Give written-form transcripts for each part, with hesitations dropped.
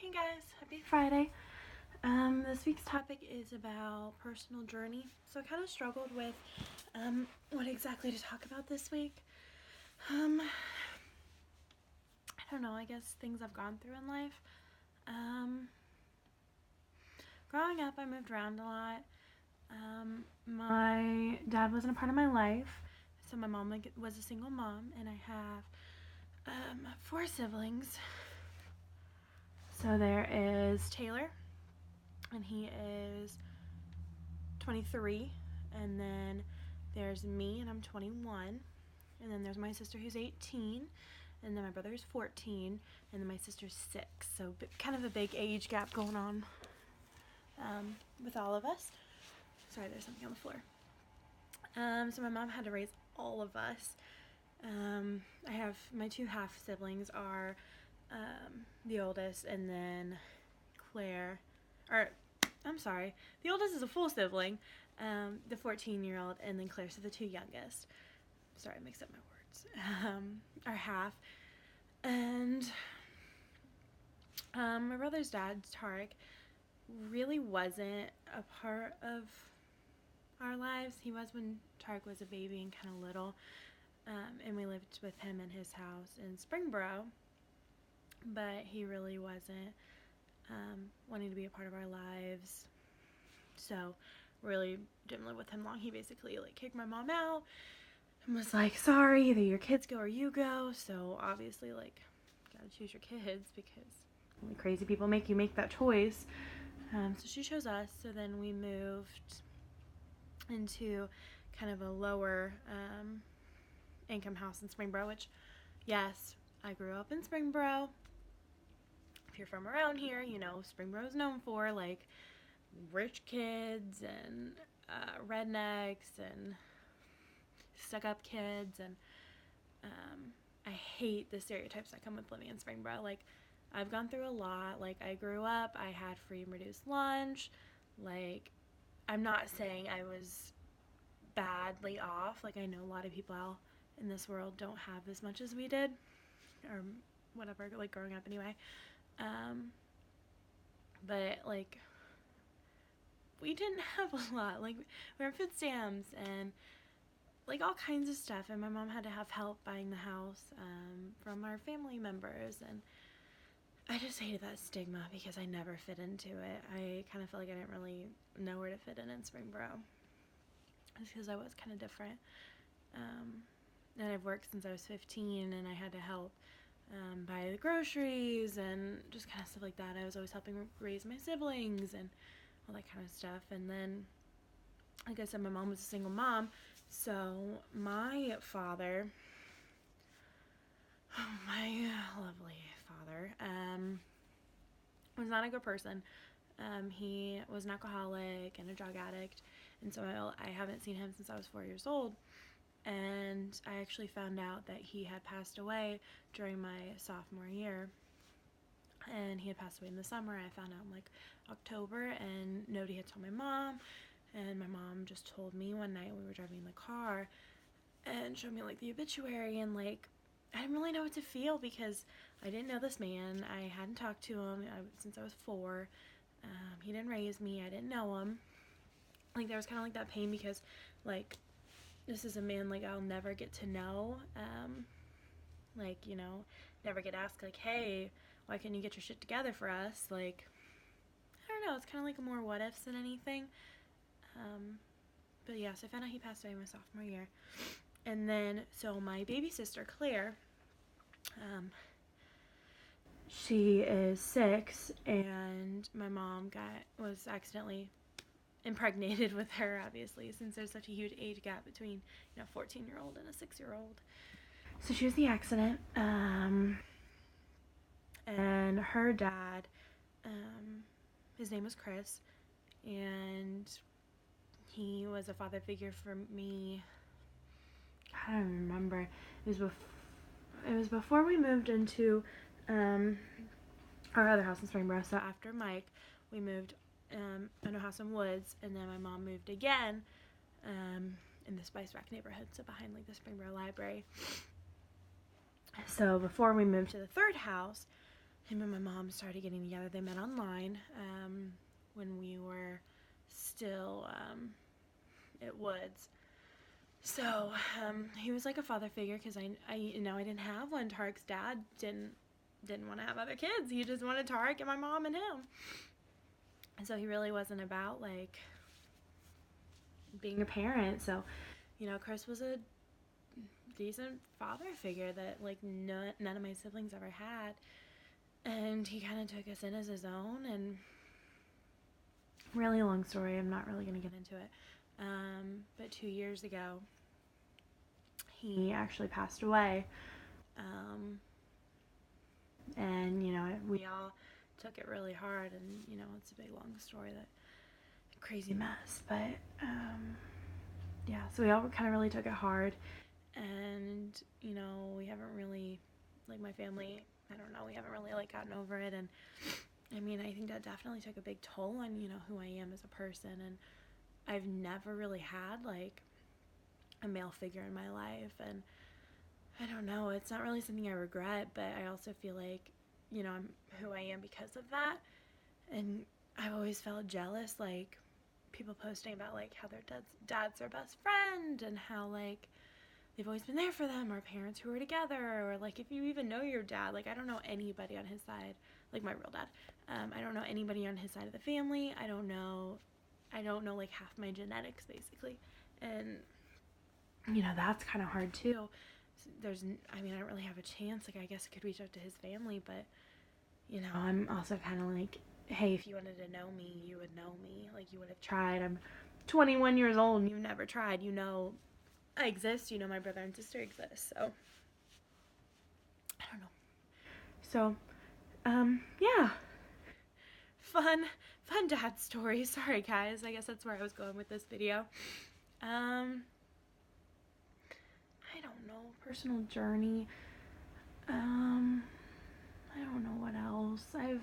Hey guys, happy Friday. This week's topic is about personal journey. So I kind of struggled with what exactly to talk about this week. I don't know, I guess things I've gone through in life. Growing up, I moved around a lot. My dad wasn't a part of my life, so my mom was a single mom, and I have 4 siblings. So there is Taylor, and he is 23, and then there's me, and I'm 21, and then there's my sister who's 18, and then my brother is 14, and then my sister's 6, so kind of a big age gap going on with all of us. Sorry, there's something on the floor. So my mom had to raise all of us. I have my 2 half siblings are the oldest, and then the oldest is a full sibling, the 14-year-old, and then Claire, so the 2 youngest. Sorry, I mixed up my words. Are half. And my brother's dad, Tarek, really wasn't a part of our lives. He was when Tarek was a baby and kind of little, and we lived with him in his house in Springboro, but he really wasn't wanting to be a part of our lives, so really didn't live with him long. He basically kicked my mom out and was like, sorry, either your kids go or you go. So obviously gotta choose your kids, because only crazy people make you make that choice. So she chose us. So then we moved into kind of a lower income house in Springboro, which, yes, I grew up in Springboro. If you're from around here, you know Springboro is known for rich kids and rednecks and stuck-up kids, and I hate the stereotypes that come with living in Springboro. I've gone through a lot. I grew up, I had free and reduced lunch. I'm not saying I was badly off. I know a lot of people out in this world don't have as much as we did, or whatever, growing up anyway. But we didn't have a lot. We were on food stamps and all kinds of stuff, and my mom had to have help buying the house from our family members, and I just hated that stigma because I never fit into it. I kind of felt like I didn't really know where to fit in Springboro, just because I was kind of different. And I've worked since I was 15, and I had to help buy the groceries and just kind of stuff like that. I was always helping raise my siblings and all that kind of stuff. And then, like I said, my mom was a single mom, so my father, my lovely father, was not a good person. He was an alcoholic and a drug addict, and so I haven't seen him since I was 4 years old. And I actually found out that he had passed away during my sophomore year, and he had passed away in the summer. I found out in October, and nobody had told my mom, and my mom just told me one night we were driving in the car and showed me the obituary, and I didn't really know what to feel because I didn't know this man. I hadn't talked to him since I was 4. He didn't raise me. I didn't know him. There was kind of that pain because this is a man I'll never get to know. Never get asked hey, why can't you get your shit together for us? I don't know, it's kind of a more what ifs than anything. But yeah, so I found out he passed away my sophomore year. And then, so my baby sister, Claire, she is 6, and my mom was accidentally impregnated with her, obviously, since there's such a huge age gap between 14-year-old and a 6-year-old. So she was the accident, and her dad, his name was Chris, and he was a father figure for me. I don't remember. It was before we moved into our other house in Springboro. So after Mike, we moved in a house in Woods, and then my mom moved again in the Spice Rack neighborhood, so behind the Springboro Library. So before we moved to the third house, him and my mom started getting together. They met online when we were still at Woods. So he was like a father figure because I didn't have one. Tarek's dad didn't want to have other kids. He just wanted Tarek and my mom and him. And so he really wasn't about like being a parent. So, Chris was a decent father figure that like none of my siblings ever had. And he kind of took us in as his own. And really long story. I'm not really going to get into it. But 2 years ago, he actually passed away. And, we all took it really hard. And, it's a big, long story, that crazy mess. But, yeah, so we all kind of really took it hard. And, we haven't really, like, my family, I don't know, we haven't really, like, gotten over it. And, I mean, I think that definitely took a big toll on, who I am as a person. And I've never really had, like, a male figure in my life. And I don't know, it's not really something I regret, but I also feel like, I'm who I am because of that. And I've always felt jealous, like, people posting about, like, how their dad's their best friend and how, like, they've always been there for them, or parents who are together, or, like, if you even know your dad. Like, I don't know anybody on his side, like my real dad. I don't know anybody on his side of the family. I don't know, like, half my genetics, basically. And, that's kind of hard, too. I don't really have a chance. Like, I guess I could reach out to his family, but, I'm also kind of like, hey, if you wanted to know me, you would know me. Like, you would have tried. I'm 21 years old, and you've never tried. I exist. My brother and sister exist. So, I don't know. So, yeah. Fun dad story. Sorry, guys. I guess that's where I was going with this video. I don't know. Personal journey. I don't know what else. I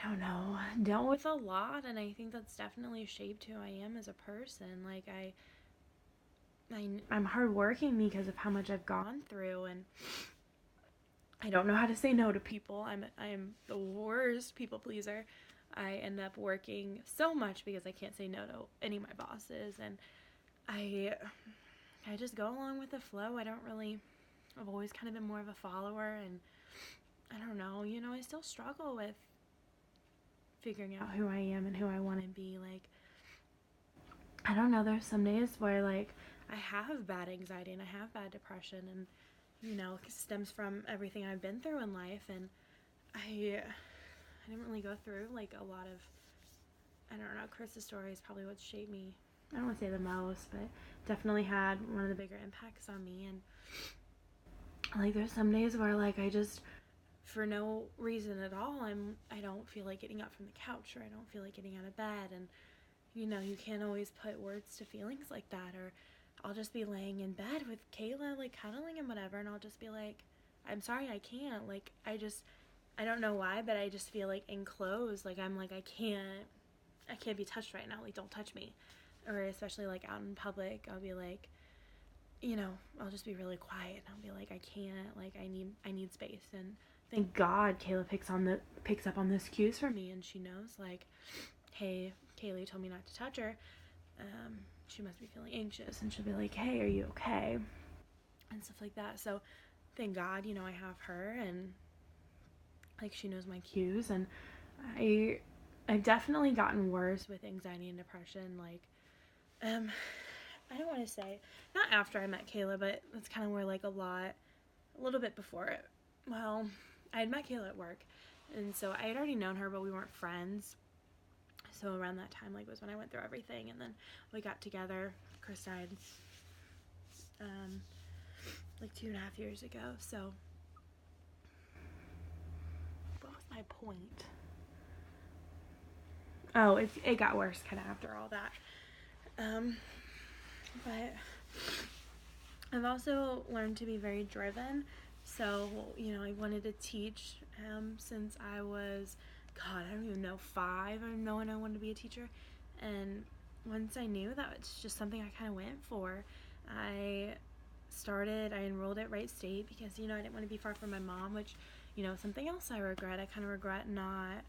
don't know, dealt with a lot, and I think that's definitely shaped who I am as a person. Like, I'm hardworking because of how much I've gone through, and I don't know how to say no to people. I'm the worst people pleaser. I end up working so much because I can't say no to any of my bosses, and I just go along with the flow. I've always kind of been more of a follower, and I don't know, I still struggle with figuring out who I am and who I want to be. Like, I don't know, there's some days where, like, I have bad anxiety and I have bad depression, and, it stems from everything I've been through in life, and I didn't really go through, like, a lot of, I don't know, Chris's story is probably what shaped me. I don't want to say the most, but definitely had one of the bigger impacts on me. And, like, there's some days where, like, I just, for no reason at all, I don't feel like getting up from the couch, or I don't feel like getting out of bed. And, you can't always put words to feelings like that. Or I'll just be laying in bed with Kayla, like, cuddling and whatever, and I'll just be like, I'm sorry, I can't. Like, I don't know why, but I just feel, like, enclosed. Like, I'm like, I can't be touched right now. Like, don't touch me. Or especially, like, out in public, I'll be like, I'll just be really quiet, and I'll be like, I can't. Like, I need space. And thank God Kayla picks up on those cues for me, and she knows, like, hey, Kaylee told me not to touch her. She must be feeling anxious, and she'll be like, hey, are you okay? And stuff like that. So thank God, I have her, and, like, she knows my cues. And I've definitely gotten worse with anxiety and depression. Like, I don't want to say, not after I met Kayla, but that's kind of where, like, a little bit before it. Well, I had met Kayla at work, and so I had already known her, but we weren't friends. So around that time, like, was when I went through everything, and then we got together. Chris died, like 2.5 years ago. So, what was my point? Oh, it got worse kind of after all that. But I've also learned to be very driven. So, I wanted to teach since I was, God, I don't even know, 5. I know when I wanted to be a teacher. And once I knew that, it's just something I kind of went for. I enrolled at Wright State because, I didn't want to be far from my mom, which, something else I regret. I kind of regret not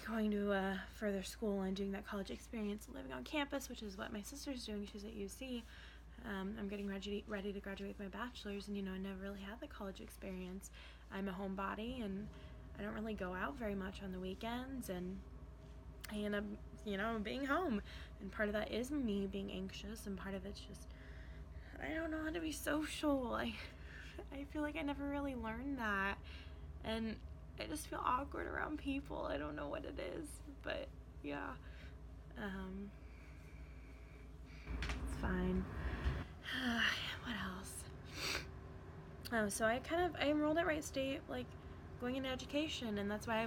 going to a further school and doing that college experience, living on campus, which is what my sister's doing. She's at UC. I'm getting ready to graduate with my bachelor's, and I never really had the college experience. I'm a homebody, and I don't really go out very much on the weekends, and I end up, being home. And part of that is me being anxious, and part of it's just, I don't know how to be social. I feel like I never really learned that, and I just feel awkward around people. I don't know what it is, but yeah, it's fine. What else? So I enrolled at Wright State, going into education, and that's why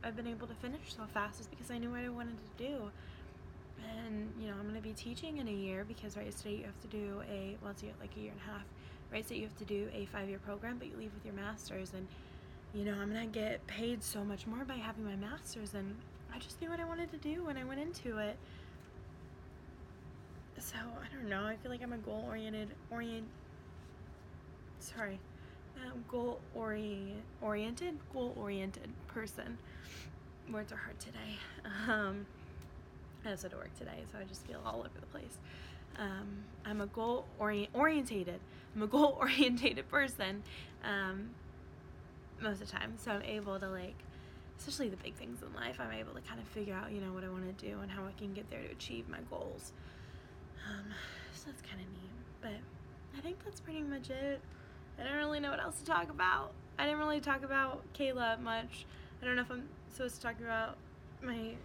I've been able to finish so fast, is because I knew what I wanted to do. And I'm going to be teaching in a year, because Wright State you have to do a year and a half. Wright State you have to do a 5-year program, but you leave with your master's, and I'm going to get paid so much more by having my master's, and I just knew what I wanted to do when I went into it. So, I don't know, I feel like I'm a goal-oriented person. Words are hard today. I also had to work today, so I just feel all over the place. I'm a goal-orientated person most of the time, so I'm able to, especially the big things in life, I'm able to kind of figure out, what I want to do and how I can get there to achieve my goals. So that's kind of neat, but I think that's pretty much it. I don't really know what else to talk about. I didn't really talk about Kayla much. I don't know if I'm supposed to talk about my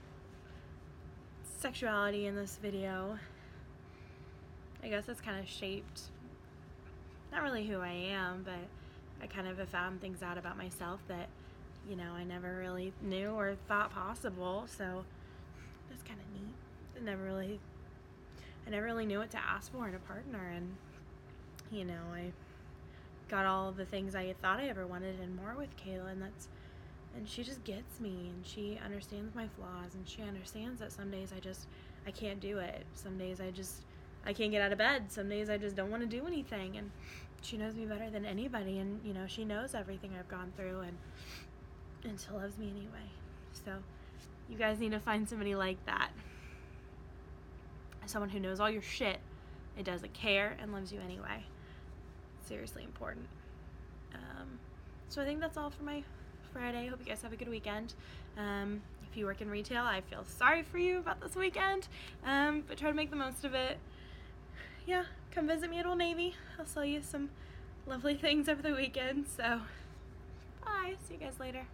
sexuality in this video. I guess it's kind of shaped, not really who I am, but I kind of have found things out about myself that, I never really knew or thought possible, so that's kind of neat. I never really knew what to ask for in a partner, and, I got all of the things I thought I ever wanted and more with Kayla, and she just gets me, and she understands my flaws, and she understands that some days I can't do it. Some days I can't get out of bed. Some days I just don't want to do anything, and she knows me better than anybody, and, she knows everything I've gone through, and she loves me anyway. So, you guys need to find somebody like that. Someone who knows all your shit and doesn't care and loves you anyway. Seriously important. So I think that's all for my Friday. Hope you guys have a good weekend. If you work in retail, I feel sorry for you about this weekend, but try to make the most of it. Yeah, come visit me at Old Navy. I'll sell you some lovely things over the weekend. So, bye. See you guys later.